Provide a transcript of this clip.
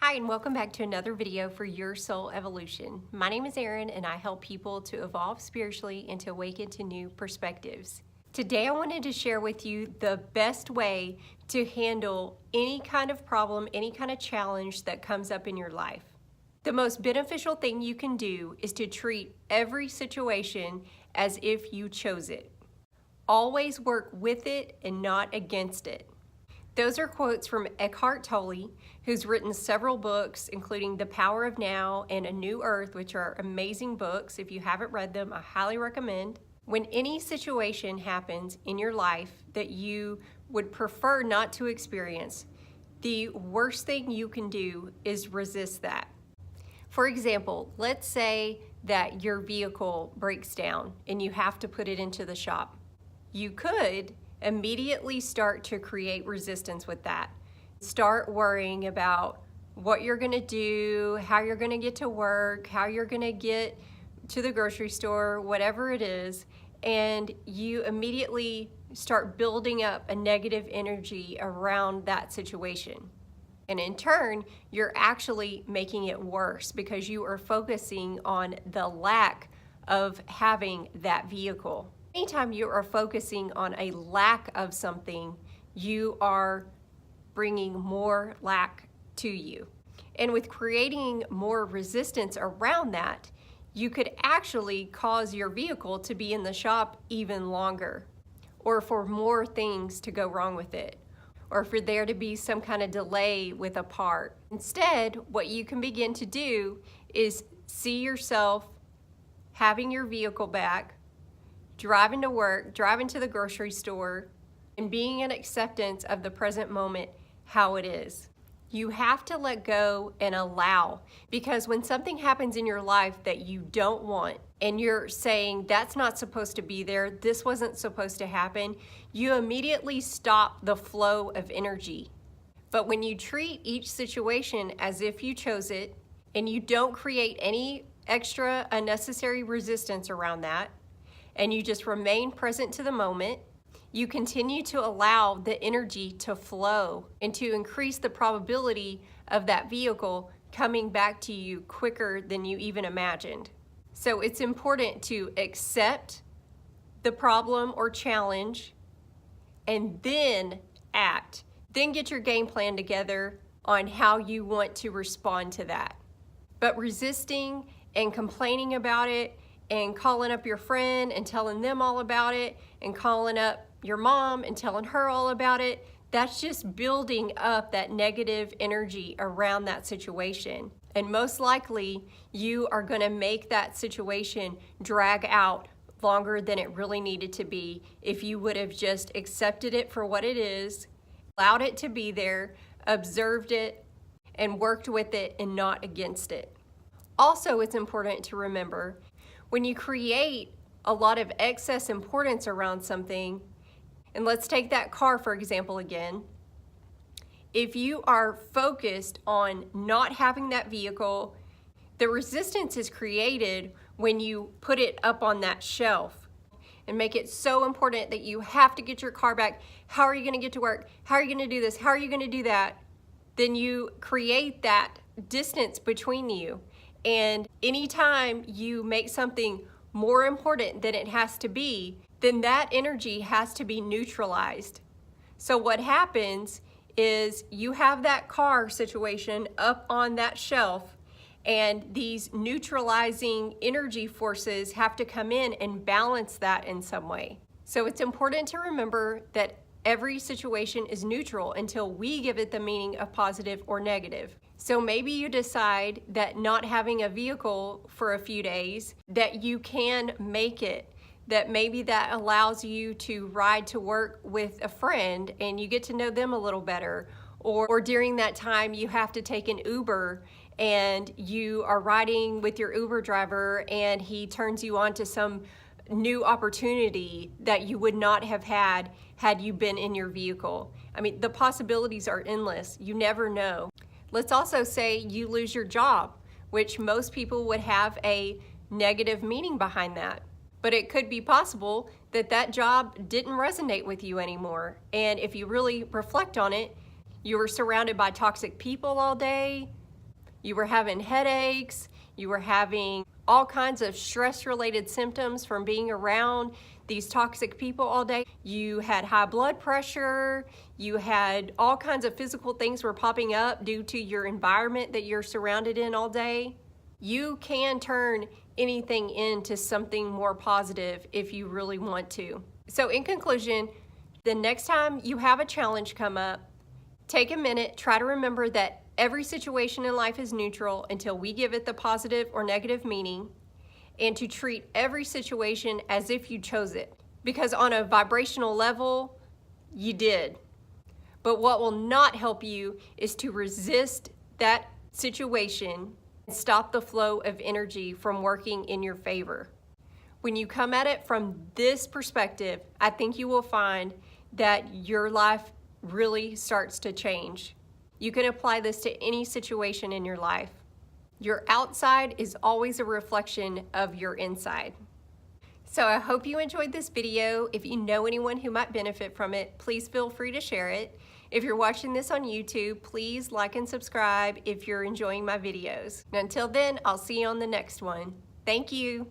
Hi, and welcome back to another video for Your Soul Evolution. My name is Erin, and I help people to evolve spiritually and to awaken to new perspectives. Today, I wanted to share with you the best way to handle any kind of problem, any kind of challenge that comes up in your life. The most beneficial thing you can do is to treat every situation as if you chose it. Always work with it and not against it. Those are quotes from Eckhart Tolle, who's written several books, including The Power of Now and A New Earth, which are amazing books. If you haven't read them, I highly recommend. When any situation happens in your life that you would prefer not to experience, the worst thing you can do is resist that. For example, let's say that your vehicle breaks down and you have to put it into the shop. You could immediately start to create resistance with that. Start worrying about what you're going to do, how you're going to get to work, how you're going to get to the grocery store, whatever it is, and you immediately start building up a negative energy around that situation. And in turn, you're actually making it worse because you are focusing on the lack of having that vehicle. Anytime you are focusing on a lack of something, you are bringing more lack to you. And with creating more resistance around that, you could actually cause your vehicle to be in the shop even longer, or for more things to go wrong with it, or for there to be some kind of delay with a part. Instead, what you can begin to do is see yourself having your vehicle back, driving to work, driving to the grocery store, and being in acceptance of the present moment how it is. You have to let go and allow, because when something happens in your life that you don't want, and you're saying that's not supposed to be there, this wasn't supposed to happen, you immediately stop the flow of energy. But when you treat each situation as if you chose it, and you don't create any extra unnecessary resistance around that, and you just remain present to the moment, you continue to allow the energy to flow and to increase the probability of that vehicle coming back to you quicker than you even imagined. So it's important to accept the problem or challenge and then act. Then get your game plan together on how you want to respond to that. But resisting and complaining about it and calling up your friend and telling them all about it and calling up your mom and telling her all about it, that's just building up that negative energy around that situation. And most likely, you are going to make that situation drag out longer than it really needed to be if you would have just accepted it for what it is, allowed it to be there, observed it, and worked with it and not against it. Also, it's important to remember, when you create a lot of excess importance around something, and let's take that car for example again, if you are focused on not having that vehicle, the resistance is created when you put it up on that shelf and make it so important that you have to get your car back. How are you going to get to work? How are you going to do this? How are you going to do that? Then you create that distance between you. And anytime you make something more important than it has to be, then that energy has to be neutralized. So what happens is you have that car situation up on that shelf, and these neutralizing energy forces have to come in and balance that in some way. So it's important to remember that every situation is neutral until we give it the meaning of positive or negative. So maybe you decide that not having a vehicle for a few days, that you can make it, that maybe that allows you to ride to work with a friend and you get to know them a little better. Or during that time you have to take an Uber and you are riding with your Uber driver and he turns you on to some new opportunity that you would not have had you been in your vehicle. I mean, the possibilities are endless. You never know. Let's also say you lose your job, which most people would have a negative meaning behind that. But it could be possible that that job didn't resonate with you anymore. And if you really reflect on it, you were surrounded by toxic people all day. You were having headaches, you were having all kinds of stress-related symptoms from being around these toxic people all day. You had high blood pressure, you had all kinds of physical things were popping up due to your environment that you're surrounded in all day. You can turn anything into something more positive if you really want to. So in conclusion, the next time you have a challenge come up, take a minute, try to remember that every situation in life is neutral until we give it the positive or negative meaning, and to treat every situation as if you chose it. Because on a vibrational level, you did. But what will not help you is to resist that situation and stop the flow of energy from working in your favor. When you come at it from this perspective, I think you will find that your life really starts to change. You can apply this to any situation in your life. Your outside is always a reflection of your inside. So I hope you enjoyed this video. If you know anyone who might benefit from it, please feel free to share it. If you're watching this on YouTube, please like and subscribe if you're enjoying my videos. And until then, I'll see you on the next one. Thank you.